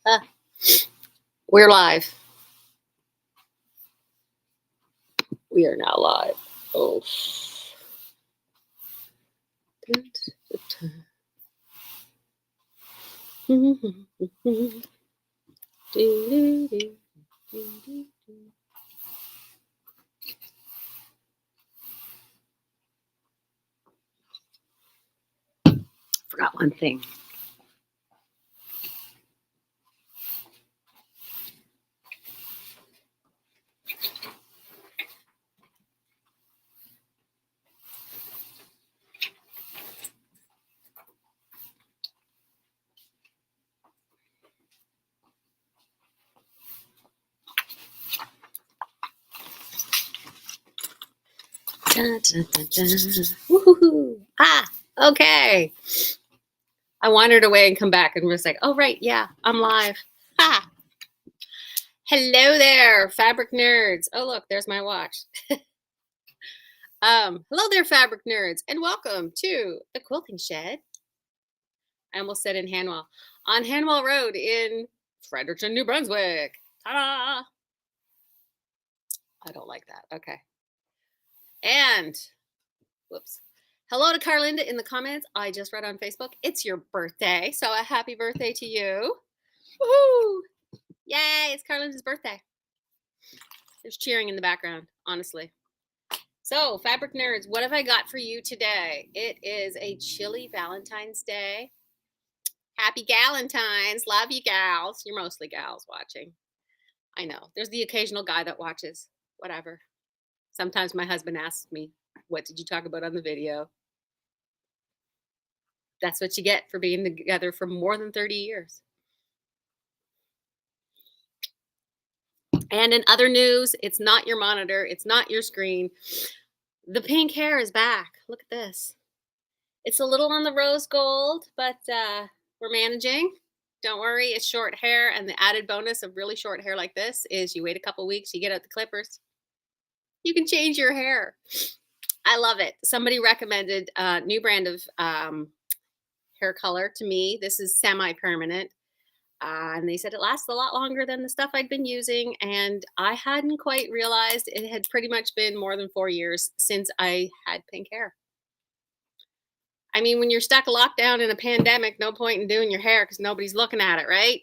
Uh, we're live. We are now live. Oh. Forgot one thing. Dun, dun, dun, dun. Woohoo! Okay. I wandered away and come back and was like, oh, right, yeah, I'm live. Hello there, fabric nerds. Oh, look, there's my watch. Hello there, fabric nerds, and welcome to the Quilting Shed. I almost said in Hanwell. On Hanwell Road in Fredericton, New Brunswick. Ta-da! I don't like that. Okay. And, whoops. Hello to Carlinda in the comments. I just read on Facebook. It's your birthday, so a happy birthday to you. Woohoo! Yay, it's Carlinda's birthday. There's cheering in the background, honestly. So, fabric nerds, what have I got for you today? It is a chilly Valentine's Day. Happy Galentines. Love you gals. You're mostly gals watching. I know. There's the occasional guy that watches. Whatever. Sometimes my husband asks me, what did you talk about on the video? That's what you get for being together for more than 30 years. And in other news, it's not your monitor. It's not your screen. The pink hair is back. Look at this. It's a little on the rose gold, but we're managing. Don't worry, it's short hair. And the added bonus of really short hair like this is you wait a couple weeks, you get out the clippers. You can change your hair. I love it. Somebody recommended a new brand of hair color to me. This is semi-permanent. And they said it lasts a lot longer than the stuff I'd been using. And I hadn't quite realized it had pretty much been more than 4 years since I had pink hair. I mean, when you're stuck locked down in a pandemic, no point in doing your hair because nobody's looking at it, right?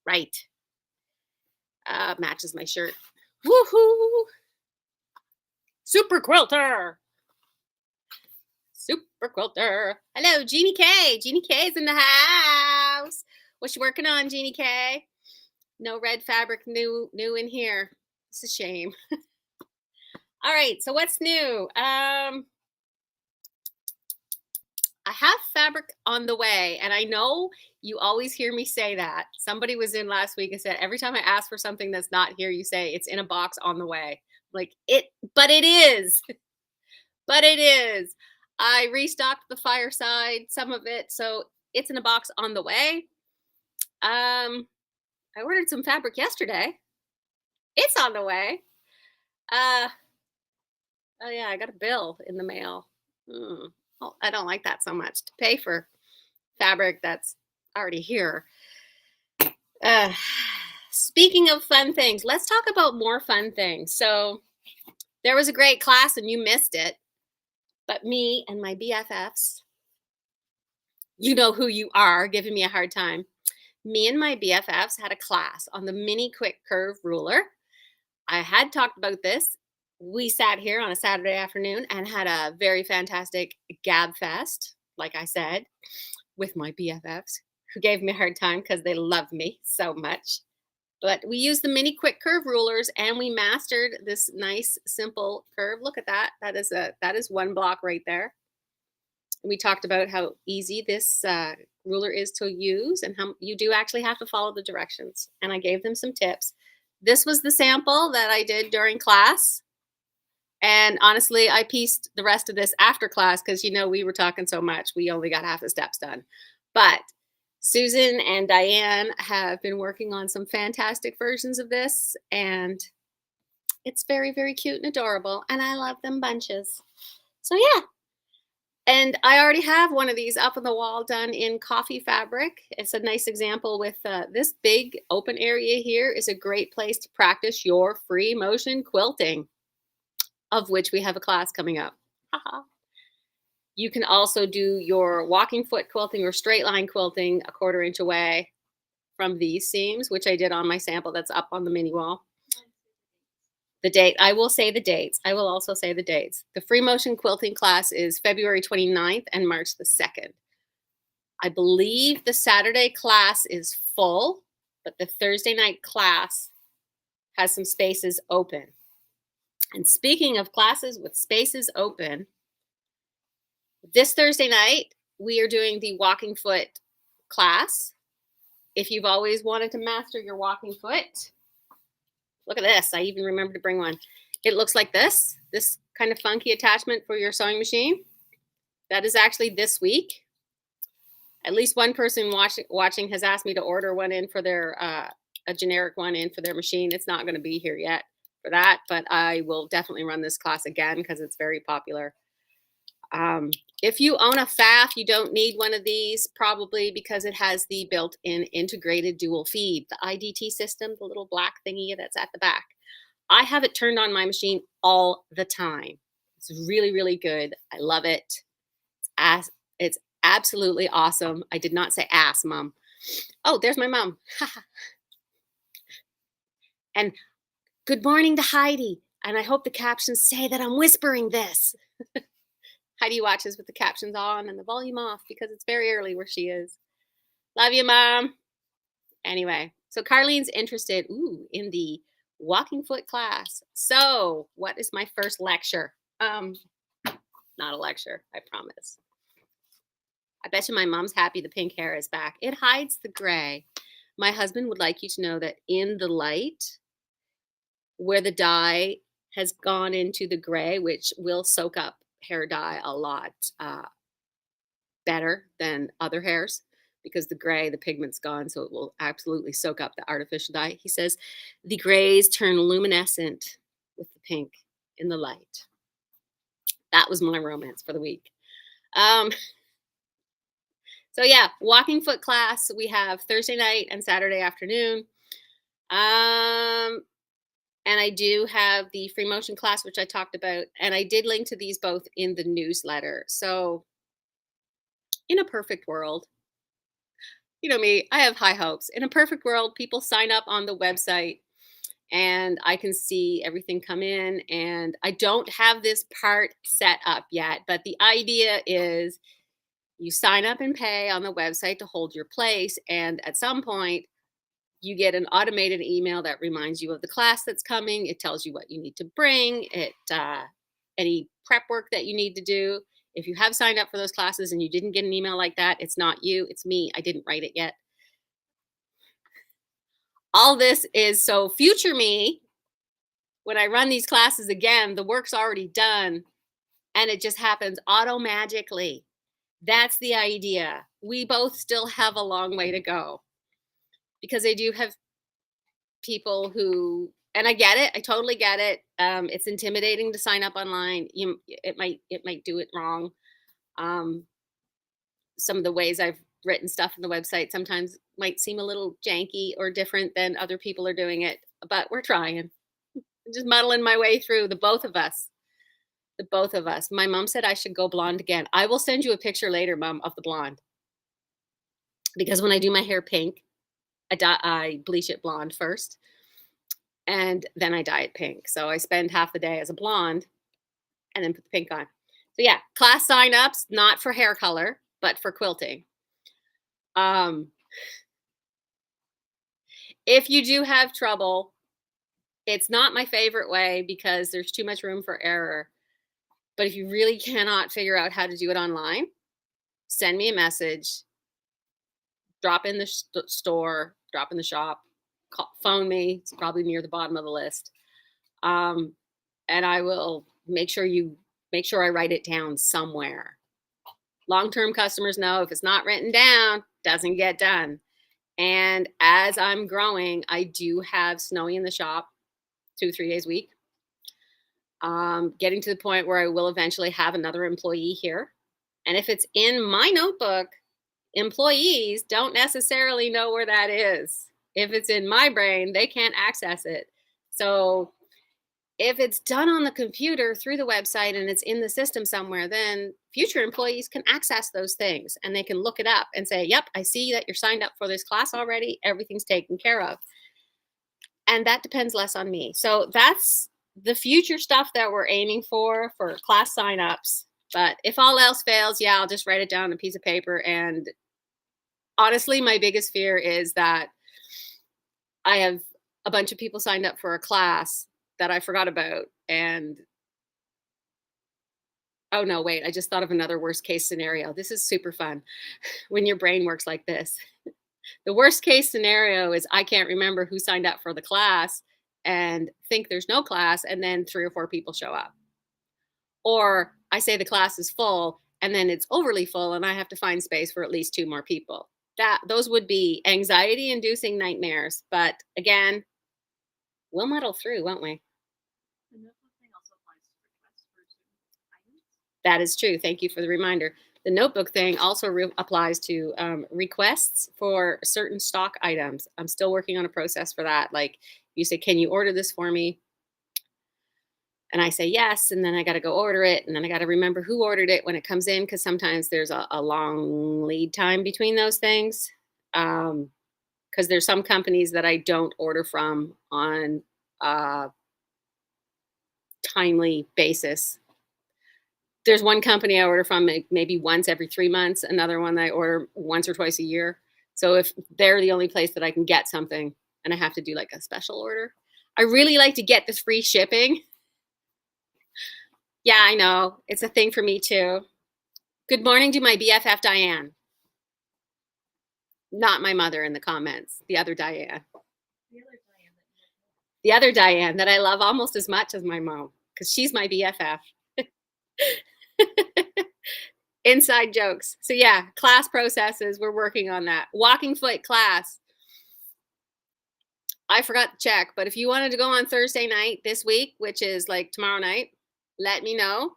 Right. Matches my shirt. Woohoo! Super quilter. Super quilter. Hello, Jeannie K. Jeannie K is in the house. What's you working on, Jeannie K? No red fabric new in here. It's a shame. All right, so what's new? I have fabric on the way, and I know you always hear me say that. Somebody was in last week and said, every time I ask for something that's not here, you say it's in a box on the way. Like but it is. But it is. I restocked the fireside, some of it, so it's in a box on the way. I ordered some fabric yesterday. It's on the way. Oh yeah, I got a bill in the mail. Oh, I don't like that so much, to pay for fabric that's already here. Speaking of fun things, let's talk about more fun things. So there was a great class and you missed it. But me and my BFFs, you know who you are, giving me a hard time. Me and my BFFs had a class on the mini quick curve ruler. I had talked about this. We sat here on a Saturday afternoon and had a very fantastic gab fest, like I said, with my BFFs, who gave me a hard time because they love me so much. But we used the mini quick curve rulers and we mastered this nice, simple curve. Look at that. That is one block right there. We talked about how easy this ruler is to use and how you do actually have to follow the directions. And I gave them some tips. This was the sample that I did during class. And honestly, I pieced the rest of this after class because, you know, we were talking so much. We only got half the steps done. But Susan and Diane have been working on some fantastic versions of this, and it's very, very cute and adorable, and I love them bunches. So yeah, And I already have one of these up on the wall done in coffee fabric. It's a nice example with this big open area here is a great place to practice your free motion quilting, of which we have a class coming up. You can also do your walking foot quilting or straight line quilting a 1/4 inch away from these seams, which I did on my sample that's up on the mini wall. The date, I will say the dates. I will also say the dates. The free motion quilting class is February 29th and March the 2nd. I believe the Saturday class is full, but the Thursday night class has some spaces open. And speaking of classes with spaces open, this Thursday night, we are doing the walking foot class. If you've always wanted to master your walking foot, look at this. I even remember to bring one. It looks like this kind of funky attachment for your sewing machine. That is actually this week. At least one person watching has asked me to order one in for their, a generic one in for their machine. It's not going to be here yet for that, but I will definitely run this class again because it's very popular. If you own a FAF, you don't need one of these, probably because it has the built-in integrated dual feed, the IDT system, the little black thingy that's at the back. I have it turned on my machine all the time. It's really, really good. I love it. It's absolutely awesome. I did not say ass, Mom. Oh, there's my mom. And good morning to Heidi. And I hope the captions say that I'm whispering this. Heidi watches with the captions on and the volume off because it's very early where she is. Love you, Mom. Anyway, so Carlene's interested in the walking foot class. So what is my first lecture? Not a lecture, I promise. I bet you my mom's happy the pink hair is back. It hides the gray. My husband would like you to know that in the light, where the dye has gone into the gray, which will soak up hair dye a lot better than other hairs because the gray, the pigment's gone, so it will absolutely soak up the artificial dye. He says the grays turn luminescent with the pink in the light. That was my romance for the week. So yeah, walking foot class we have Thursday night and Saturday afternoon. And I do have the free motion class, which I talked about. And I did link to these both in the newsletter. So in a perfect world, you know me, I have high hopes. In a perfect world, people sign up on the website and I can see everything come in. And I don't have this part set up yet, but the idea is you sign up and pay on the website to hold your place. And at some point, you get an automated email that reminds you of the class that's coming. It tells you what you need to bring, any prep work that you need to do. If you have signed up for those classes and you didn't get an email like that, it's not you, it's me. I didn't write it yet. All this is so future me, when I run these classes again, the work's already done and it just happens auto-magically. That's the idea. We both still have a long way to go. Because I do have people who, and I get it, I totally get it. It's intimidating to sign up online. It might do it wrong. Some of the ways I've written stuff on the website sometimes might seem a little janky or different than other people are doing it, but we're trying. I'm just muddling my way through, the both of us. My mom said I should go blonde again. I will send you a picture later, Mom, of the blonde. Because when I do my hair pink, I bleach it blonde first, and then I dye it pink. So I spend half the day as a blonde and then put the pink on. So yeah, class signups, not for hair color, but for quilting. If you do have trouble, it's not my favorite way because there's too much room for error. But if you really cannot figure out how to do it online, send me a message, drop in the store, drop in the shop, phone me. It's probably near the bottom of the list. And I will make sure I write it down somewhere. Long-term customers know if it's not written down, doesn't get done. And as I'm growing, I do have Snowy in the shop 2-3 days a week. Getting to the point where I will eventually have another employee here And if it's in my notebook, employees don't necessarily know where that is. If it's in my brain, they can't access it. So if it's done on the computer through the website and it's in the system somewhere, then future employees can access those things and they can look it up and say, yep, I see that you're signed up for this class already. Everything's taken care of. And that depends less on me. So that's the future stuff that we're aiming for class signups. But if all else fails, yeah, I'll just write it down on a piece of paper. And honestly, my biggest fear is that I have a bunch of people signed up for a class that I forgot about. And oh no, wait, I just thought of another worst case scenario. This is super fun when your brain works like this. The worst case scenario is I can't remember who signed up for the class and think there's no class, and then 3 or 4 people show up. Or I say the class is full and then it's overly full and I have to find space for at least 2 more people. Those would be anxiety inducing nightmares. But again, we'll muddle through, won't we? The notebook thing also applies to requests for certain items. That is true. Thank you for the reminder. The notebook thing also applies to requests for certain stock items. I'm still working on a process for that. Like you say, can you order this for me? And I say yes, and then I got to go order it, and then I got to remember who ordered it when it comes in, because sometimes there's a long lead time between those things. Because there's some companies that I don't order from on a timely basis. There's one company I order from maybe once every 3 months, another one I order once or twice a year. So if they're the only place that I can get something and I have to do like a special order, I really like to get this free shipping. Yeah, I know. It's a thing for me too. Good morning to my BFF, Diane. Not my mother in the comments, the other Diane. The other Diane that I love almost as much as my mom, because she's my BFF. Inside jokes. So yeah, class processes, we're working on that. Walking foot class. I forgot to check, but if you wanted to go on Thursday night this week, which is like tomorrow night, let me know.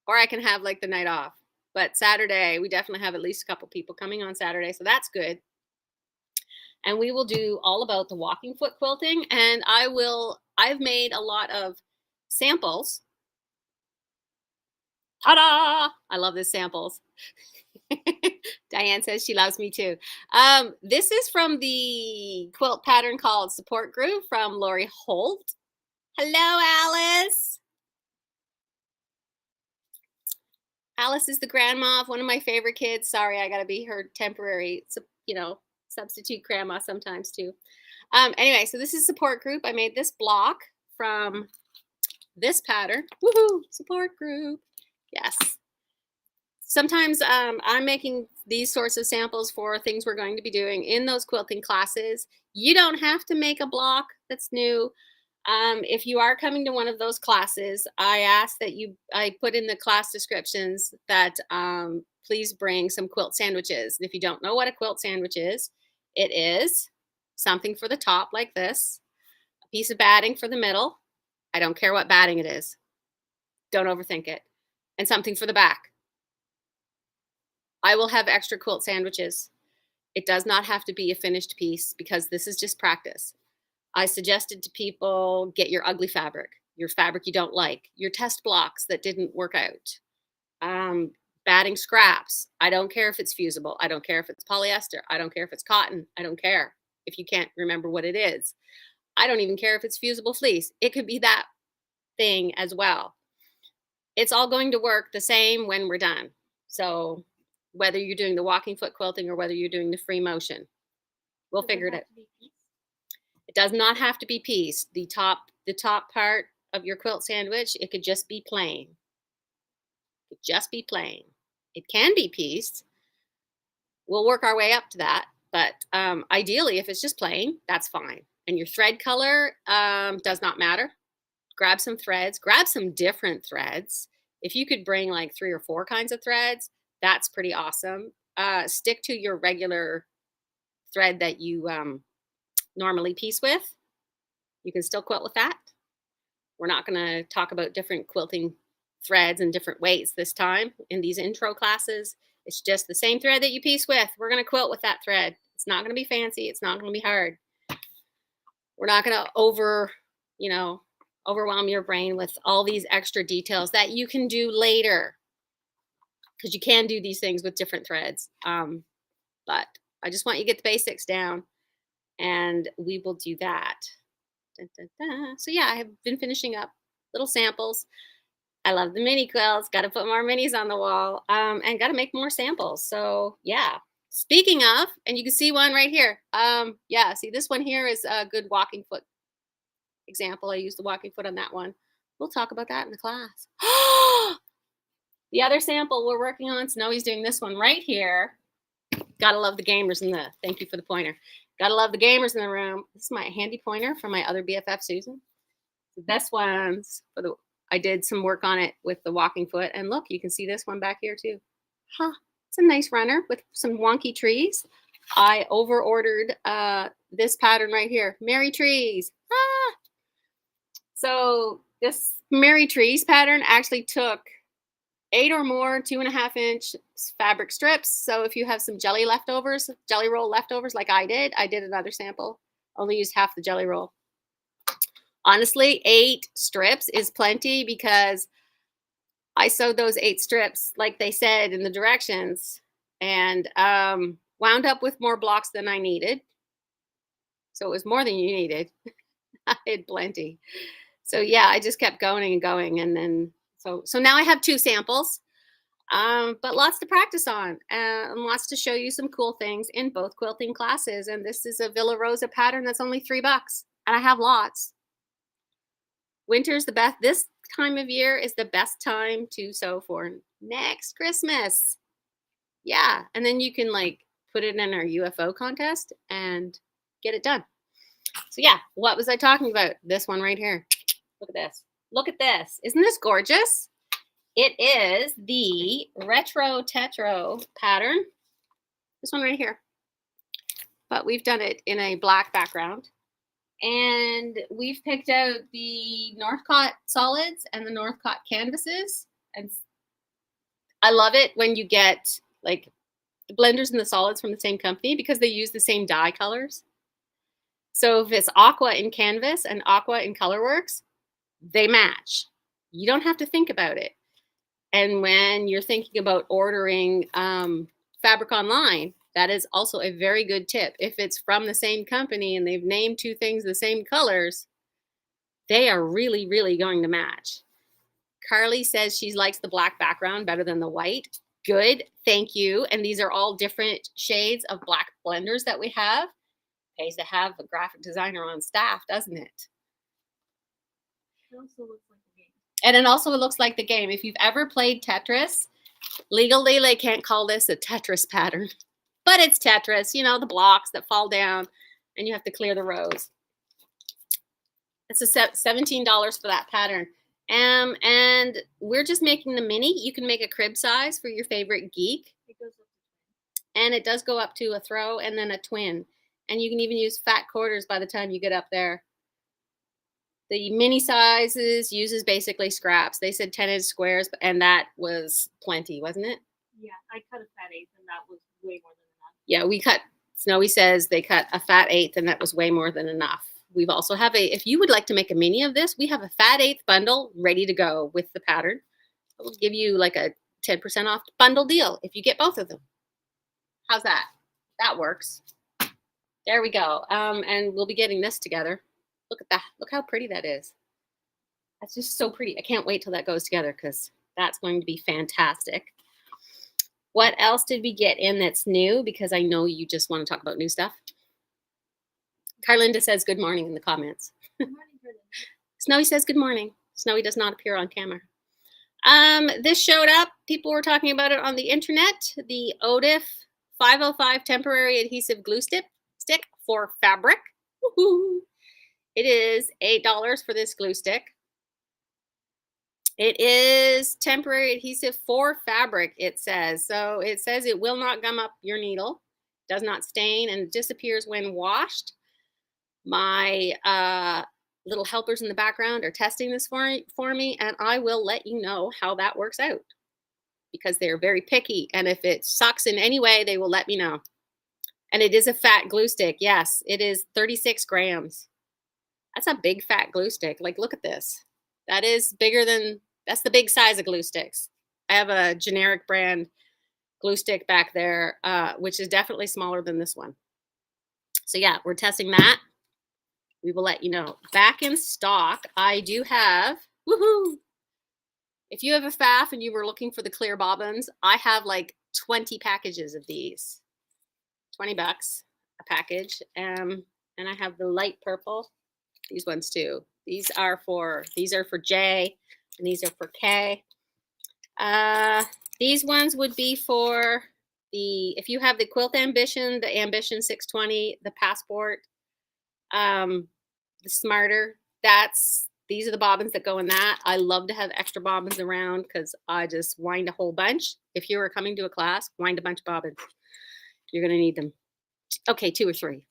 Or I can have like the night off. But Saturday, we definitely have at least a couple people coming on Saturday, so that's good. And we will do all about the walking foot quilting, and I've made a lot of samples. Ta-da! I love the samples. Diane says she loves me too. This is from the quilt pattern called Support Group from Lori Holt. Hello, Alice. Alice is the grandma of one of my favorite kids. Sorry, I gotta be her temporary, substitute grandma sometimes too. Anyway, so this is Support Group. I made this block from this pattern. Woohoo! Support Group. Yes. Sometimes I'm making these sorts of samples for things we're going to be doing in those quilting classes. You don't have to make a block that's new. If you are coming to one of those classes, I ask that I put in the class descriptions that please bring some quilt sandwiches. And if you don't know what a quilt sandwich is, it is something for the top like this, a piece of batting for the middle. I don't care what batting it is. Don't overthink it. And something for the back. I will have extra quilt sandwiches. It does not have to be a finished piece because this is just practice. I suggested to people, get your ugly fabric, your fabric you don't like, your test blocks that didn't work out, batting scraps. I don't care if it's fusible. I don't care if it's polyester. I don't care if it's cotton. I don't care if you can't remember what it is. I don't even care if it's fusible fleece. It could be that thing as well. It's all going to work the same when we're done. So whether you're doing the walking foot quilting or whether you're doing the free motion, we'll figure it out. It does not have to be pieced. The top part of your quilt sandwich, it could just be plain. It could just be plain. It can be pieced. We'll work our way up to that. But ideally, if it's just plain, that's fine. And your thread color does not matter. Grab some threads. Grab some different threads. If you could bring like 3 or 4 kinds of threads, that's pretty awesome. Stick to your regular thread that you normally piece with. You can still quilt with that. We're not going to talk about different quilting threads and different weights this time in these intro classes. It's just the same thread that you piece with. We're going to quilt with that thread. It's not going to be fancy. It's not going to be hard. We're not going to overwhelm your brain with all these extra details that you can do later, because you can do these things with different threads. But I just want you to get the basics down, and we will do that. Dun, dun, dun. So yeah, I have been finishing up little samples. I love the mini quilts. Got to put more minis on the wall, and got to make more samples. So yeah. Speaking of, and you can see one right here. Yeah, see this one here is a good walking foot example. I used the walking foot on that one. We'll talk about that in the class. The other sample we're working on, Snowy's doing this one right here. Gotta love the gamers in the, thank you for the pointer. Gotta love the gamers in the room. This is my handy pointer from my other BFF, Susan. This one's for the, I did some work on it with the walking foot. And look, you can see this one back here too. Huh, it's a nice runner with some wonky trees. I over-ordered this pattern right here, Merry Trees. Ah! So this Merry Trees pattern actually took 8 or more 2.5-inch fabric strips. So if you have some jelly leftovers, jelly roll leftovers like I did another sample, only used half the jelly roll. Honestly, 8 strips is plenty, because I sewed those 8 strips like they said in the directions, and wound up with more blocks than I needed. So it was more than you needed. I had plenty. So yeah, I just kept going and going, and then so now I have 2 samples, but lots to practice on, and lots to show you some cool things in both quilting classes. And this is a Villa Rosa pattern that's only $3, and I have lots. Winter's the best. This time of year is the best time to sew for next Christmas. Yeah, and then you can like put it in our UFO contest and get it done. So yeah, what was I talking about? This one right here. Look at this. Look at this. Isn't this gorgeous? It is the Retro Tetro pattern. This one right here. But we've done it in a black background. And we've picked out the Northcott solids and the Northcott canvases. And I love it when you get like the blenders and the solids from the same company, because they use the same dye colors. So if it's aqua in canvas and aqua in colorworks, they match. You don't have to think about it. And when you're thinking about ordering fabric online, that is also a very good tip. If it's from the same company and they've named 2 things the same colors, they are really, really going to match. Carly says she likes the black background better than the white. Good, thank you. And these are all different shades of black blenders that we have. Pays to have a graphic designer on staff, doesn't it? It also looks like the game. And it also looks like the game. If you've ever played Tetris, legally they can't call this a Tetris pattern. But it's Tetris, you know, the blocks that fall down and you have to clear the rows. It's a $17 for that pattern. And we're just making the mini. You can make a crib size for your favorite geek. It goes up to And it does go up to a throw and then a twin. And you can even use fat quarters by the time you get up there. The mini sizes uses basically scraps. They said 10-inch squares, and that was plenty, wasn't it? Yeah, I cut a fat 1/8, and that was way more than enough. Yeah, we cut, Snowy says they cut a fat 1/8, and that was way more than enough. We've also have a, if you would like to make a mini of this, we have a fat 1/8 bundle ready to go with the pattern. We'll give you like a 10% off bundle deal if you get both of them. How's that? That works. There we go. And we'll be getting this together. Look at that. Look how pretty that is. That's just so pretty. I can't wait till that goes together, because that's going to be fantastic. What else did we get in that's new? Because I know you just want to talk about new stuff. Carlinda says good morning in the comments. Good morning, Carlinda. Snowy says good morning. Snowy does not appear on camera. This showed up. People were talking about it on the internet. The Odif 505 temporary adhesive glue stick for fabric. Woohoo! It is $8 for this glue stick. It is temporary adhesive for fabric, it says. So it says it will not gum up your needle, does not stain, and disappears when washed. My little helpers in the background are testing this for me, and I will let you know how that works out because they're very picky. And if it sucks in any way, they will let me know. And it is a fat glue stick. Yes, it is 36 grams. That's a big fat glue stick. Like, look at this. That is bigger than, that's the big size of glue sticks. I have a generic brand glue stick back there, which is definitely smaller than this one. So yeah, we're testing that. We will let you know. Back in stock, I do have, woohoo! If you have a FAF and you were looking for the clear bobbins, I have like 20 packages of these. 20 bucks a package. And I have the light purple, these ones too. These are for J and these are for K. These ones would be for if you have the Quilt Ambition, the Ambition 620, the Passport, the Smarter, these are the bobbins that go in that. I love to have extra bobbins around because I just wind a whole bunch. If you are coming to a class, wind a bunch of bobbins. You're going to need them. Okay, 2 or 3.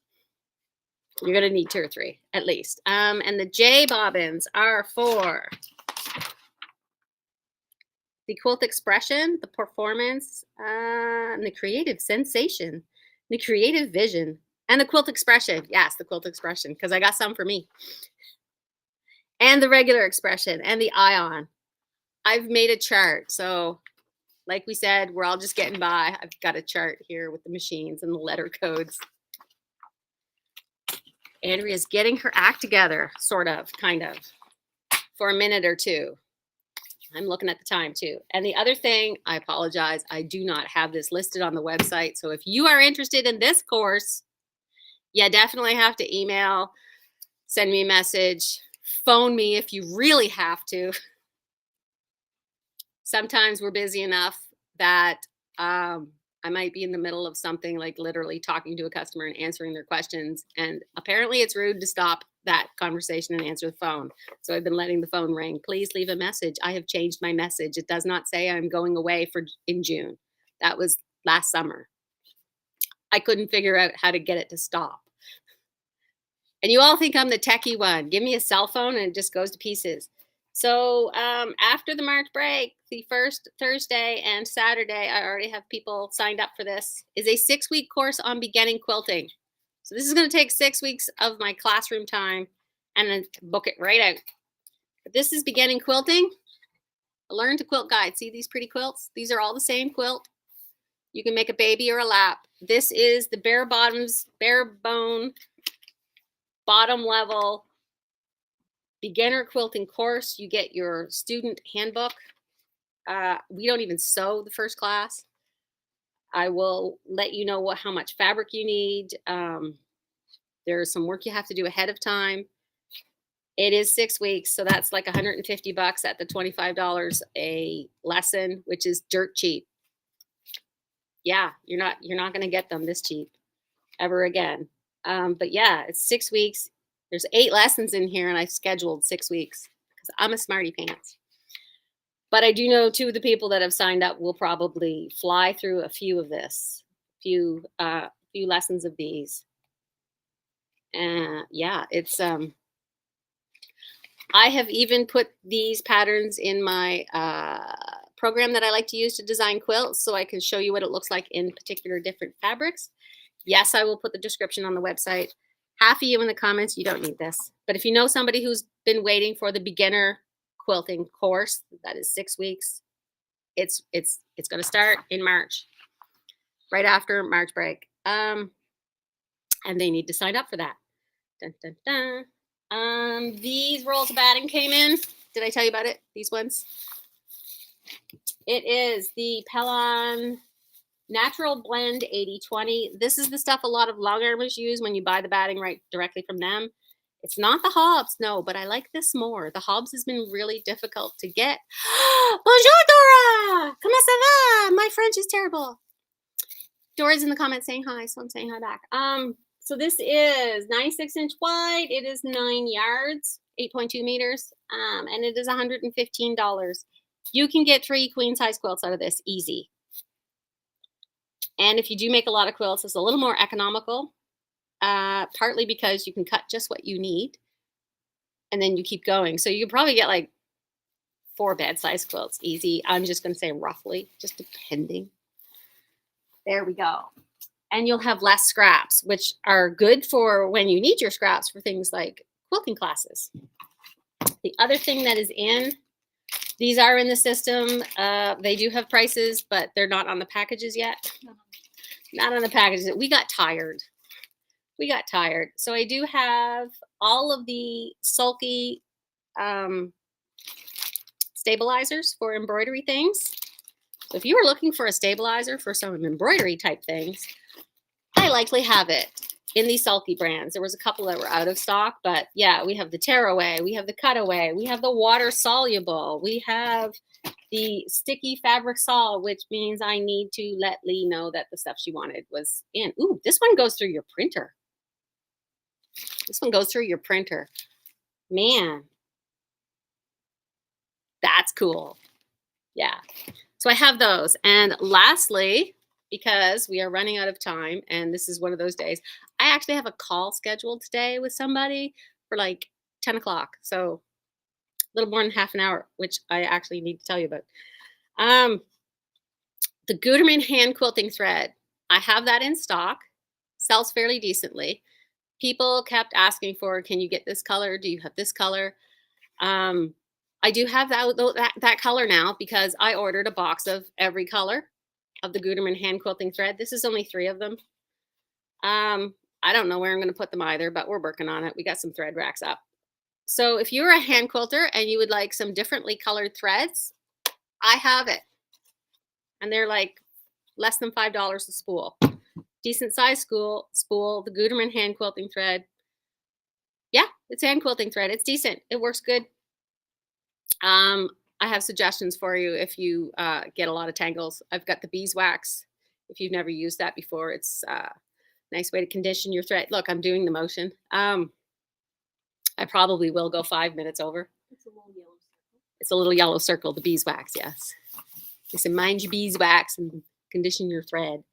You're going to need 2 or 3 at least. And the J bobbins are for the Quilt Expression, the Performance, and the Creative Sensation, the Creative Vision, and the Quilt Expression. Yes, the Quilt Expression, because I got some for me. And the Regular Expression and the Ion. I've made a chart. So like we said, we're all just getting by. I've got a chart here with the machines and the letter codes. Andrea's getting her act together, sort of, kind of, for a minute or two. I'm looking at the time too. And the other thing, I apologize, I do not have this listed on the website. So if you are interested in this course, yeah, definitely have to email, send me a message, phone me if you really have to. Sometimes we're busy enough that I might be in the middle of something, like literally talking to a customer and answering their questions. And apparently it's rude to stop that conversation and answer the phone. So I've been letting the phone ring. Please leave a message. I have changed my message. It does not say I'm going away in June. That was last summer. I couldn't figure out how to get it to stop. And you all think I'm the techie one. Give me a cell phone and it just goes to pieces. So after the March break, the first Thursday and Saturday, I already have people signed up for this, is a 6-week course on beginning quilting. So this is going to take 6 weeks of my classroom time and then book it right out. But this is beginning quilting. A learn to quilt guide. See these pretty quilts? These are all the same quilt. You can make a baby or a lap. This is the bare bone, bottom level beginner quilting course. You get your student handbook. We don't even sew the first class. I will let you know how much fabric you need. There's some work you have to do ahead of time. It is 6 weeks, so that's like 150 bucks at the $25 a lesson, which is dirt cheap. Yeah, you're not going to get them this cheap ever again. But yeah, it's 6 weeks. There's 8 lessons in here, and I scheduled 6 weeks because I'm a smarty pants. But I do know 2 of the people that have signed up will probably fly through a few of this, few lessons of these. Yeah, it's I have even put these patterns in my program that I like to use to design quilts, so I can show you what it looks like in particular different fabrics. Yes, I will put the description on the website. Half of you in the comments, you don't need this. But if you know somebody who's been waiting for the beginner quilting course, that is 6 weeks, it's going to start in March, right after March break. And they need to sign up for that. Dun, dun, dun. These rolls of batting came in. Did I tell you about it? These ones? It is the Pellon Natural Blend 80/20. This is the stuff a lot of long armers use when you buy the batting right directly from them. It's not the Hobbs, no, but I like this more. The Hobbs has been really difficult to get. Bonjour, Dora! Comment ça va? My French is terrible. Dora's in the comments saying hi, so I'm saying hi back. So this is 96-inch wide. It is 9 yards, 8.2 meters, and it is $115. You can get 3 queen size quilts out of this easy. And if you do make a lot of quilts, it's a little more economical, partly because you can cut just what you need. and then you keep going. So you could probably get like 4 bed-size quilts easy. I'm just going to say roughly, just depending. There we go. And you'll have less scraps, which are good for when you need your scraps for things like quilting classes. The other thing that is in, these are in the system. They do have prices, but they're not on the packages yet. Not on the packages. We got tired. So I do have all of the Sulky stabilizers for embroidery things. So if you were looking for a stabilizer for some embroidery type things, I likely have it in these Sulky brands. There was a couple that were out of stock, but yeah, we have the tearaway, we have the cutaway, we have the water soluble, we have the sticky fabric sol, which means I need to let Lee know that the stuff she wanted was in. Ooh, this one goes through your printer. Man, that's cool. Yeah. So I have those. And lastly, because we are running out of time, and this is one of those days, I actually have a call scheduled today with somebody for like 10 o'clock. So a little more than half an hour, which I actually need to tell you about. The Gutermann hand quilting thread. I have that in stock. Sells fairly decently. People kept asking for, can you get this color? Do you have this color? I do have that color now because I ordered a box of every color of the Gutermann hand quilting thread. This is only 3 of them. I don't know where I'm going to put them either, but we're working on it. We got some thread racks up. So if you're a hand quilter and you would like some differently colored threads, I have it. And they're like less than $5 a spool. Decent size spool, the Gutermann hand quilting thread. Yeah, it's hand quilting thread. It's decent. It works good. I have suggestions for you if you get a lot of tangles. I've got the beeswax. If you've never used that before, it's a nice way to condition your thread. Look, I'm doing the motion. I probably will go 5 minutes over. It's a little yellow circle. It's a little yellow circle, the beeswax, yes. They say mind your beeswax and condition your thread.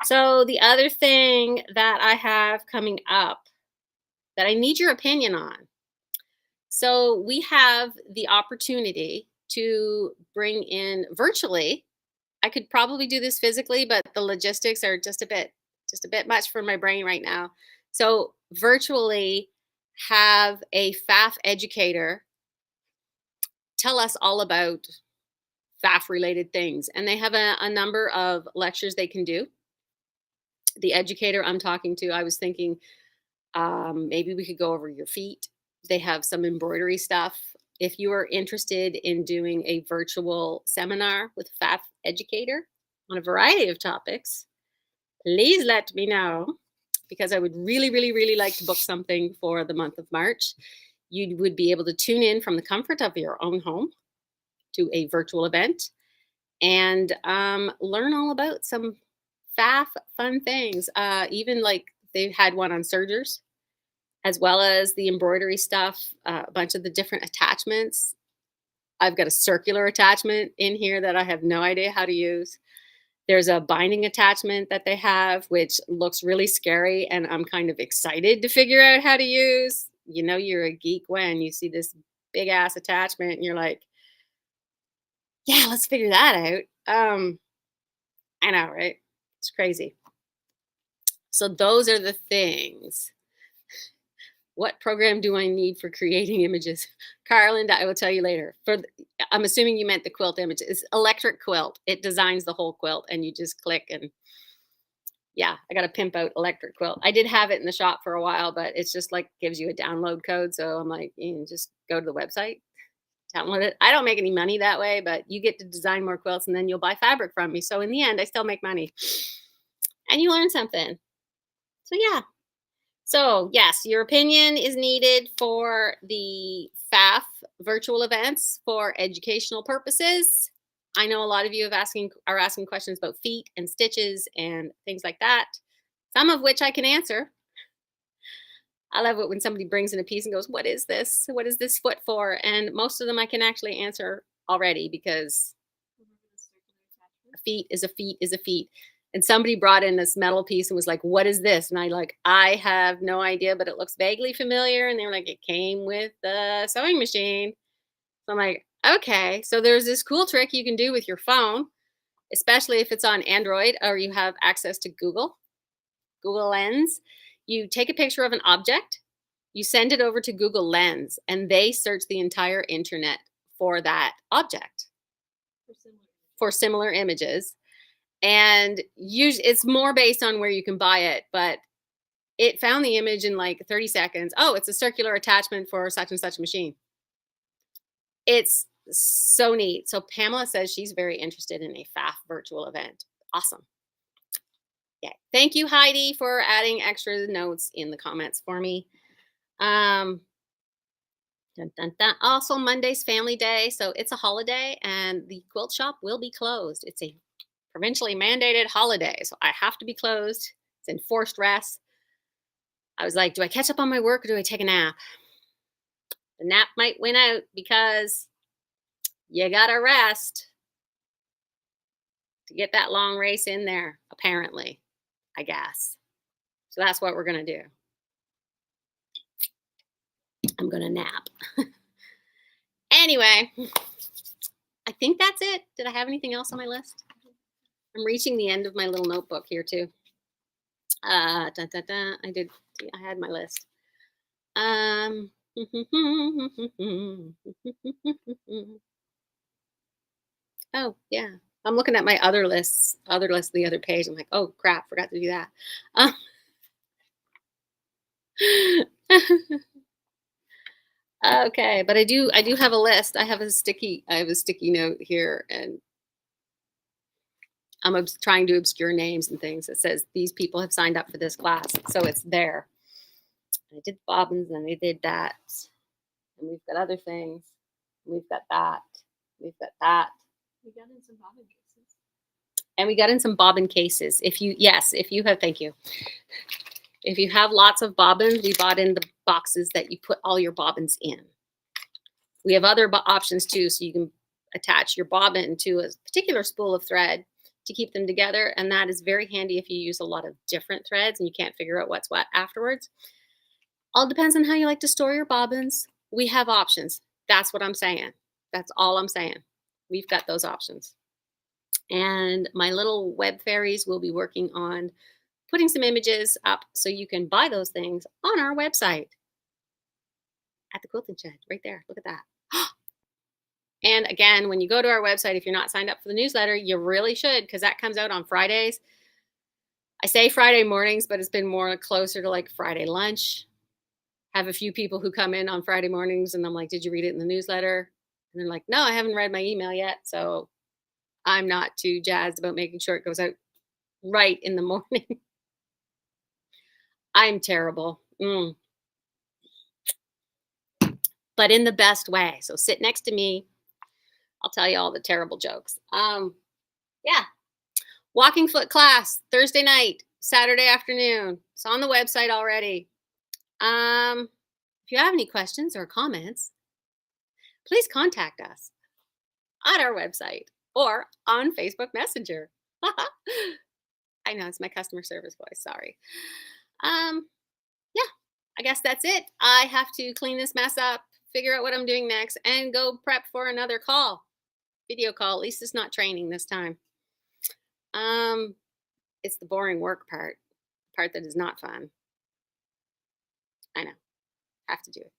So the other thing that I have coming up that I need your opinion on. So we have the opportunity to bring in virtually. I could probably do this physically, but the logistics are just a bit much for my brain right now. So virtually have a FAF educator tell us all about FAF related things. And they have a number of lectures they can do. The educator I'm talking to, I was thinking maybe we could go over your feet. They have some embroidery stuff. If you are interested in doing a virtual seminar with a FAF educator on a variety of topics, please let me know, because I would really, really, really like to book something for the month of March. You would be able to tune in from the comfort of your own home to a virtual event and learn all about some FAF fun things. Even like they had one on sergers, as well as the embroidery stuff, a bunch of the different attachments. I've got a circular attachment in here that I have no idea how to use. There's a binding attachment that they have, which looks really scary, and I'm kind of excited to figure out how to use. You know, you're a geek when you see this big ass attachment and you're like, yeah, let's figure that out. I know, right? It's crazy. So those are the things. What program do I need for creating images? Carlinda, I will tell you later. I'm assuming you meant the quilt image. It's Electric Quilt. It designs the whole quilt and you just click and yeah, I got to pimp out Electric Quilt. I did have it in the shop for a while, but it's just like gives you a download code. So I'm like, you can just go to the website, download it. I don't make any money that way, but you get to design more quilts and then you'll buy fabric from me. So in the end, I still make money and you learn something. So yeah. So yes, your opinion is needed for the FAF virtual events for educational purposes. I know a lot of you are asking questions about feet and stitches and things like that, some of which I can answer. I love it when somebody brings in a piece and goes, what is this? What is this foot for? And most of them I can actually answer already because a feet is a feet is a feet. And somebody brought in this metal piece and was like, "What is this?" And I have no idea, but it looks vaguely familiar. And they were like, "It came with the sewing machine." So I'm like, "Okay." So there's this cool trick you can do with your phone, especially if it's on Android or you have access to Google Lens. You take a picture of an object, you send it over to Google Lens, and they search the entire internet for that object, For similar. for similar images. And it's more based on where you can buy it, but it found the image in like 30 seconds. Oh, it's a circular attachment for such and such machine. It's so neat. So Pamela says she's very interested in a FAF virtual event. Awesome. Yeah. Thank you, Heidi, for adding extra notes in the comments for me. Dun, dun, dun. Also, Monday's Family Day, so it's a holiday, and the quilt shop will be closed. It's a provincially mandated holiday, so I have to be closed. It's enforced rest. I was like, do I catch up on my work or do I take a nap? The nap might win out because you gotta rest to get that long race in there, apparently, I guess. So that's what we're gonna do. I'm gonna nap. Anyway, I think that's it. Did I have anything else on my list? I'm reaching the end of my little notebook here too. I had my list. Oh yeah, I'm looking at my other list, the other page. I'm like, oh crap, forgot to do that. Okay, but I do have a list. I have a sticky note here, and I'm trying to obscure names and things. It says these people have signed up for this class, so it's there. I did bobbins, and I did that, and we've got other things. We've got that. We've got that. We got in some bobbin cases. And we got in some bobbin cases. If you have, thank you. If you have lots of bobbins, we bought in the boxes that you put all your bobbins in. We have other options too, so you can attach your bobbin to a particular spool of thread to keep them together, and that is very handy if you use a lot of different threads and you can't figure out what's what afterwards. All depends on how you like to store your bobbins. We have options. That's what I'm saying. That's all I'm saying. We've got those options. And my little web fairies will be working on putting some images up so you can buy those things on our website at the Quilting Shed right there. Look at that. And again, when you go to our website, if you're not signed up for the newsletter, you really should, because that comes out on Fridays. I say Friday mornings, but it's been more closer to like Friday lunch. Have a few people who come in on Friday mornings and I'm like, did you read it in the newsletter? And they're like, no, I haven't read my email yet. So I'm not too jazzed about making sure it goes out right in the morning. I'm terrible. But in the best way. So sit next to me. I'll tell you all the terrible jokes. Yeah. Walking foot class, Thursday night, Saturday afternoon. It's on the website already. If you have any questions or comments, please contact us on our website or on Facebook Messenger. I know it's my customer service voice. Sorry. Yeah, I guess that's it. I have to clean this mess up, figure out what I'm doing next, and go prep for another video call. At least it's not training this time. It's the boring work part that is not fun. I know. Have to do it.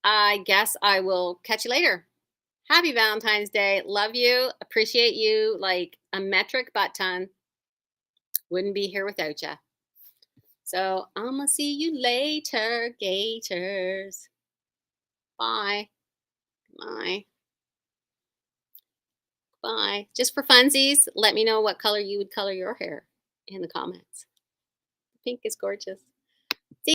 I guess I will catch you later. Happy Valentine's Day. Love you. Appreciate you like a metric butt ton. Wouldn't be here without you. So I'm going to see you later, Gators. Bye. Bye. Bye. Just for funsies, let me know what color you would color your hair in the comments. Pink is gorgeous.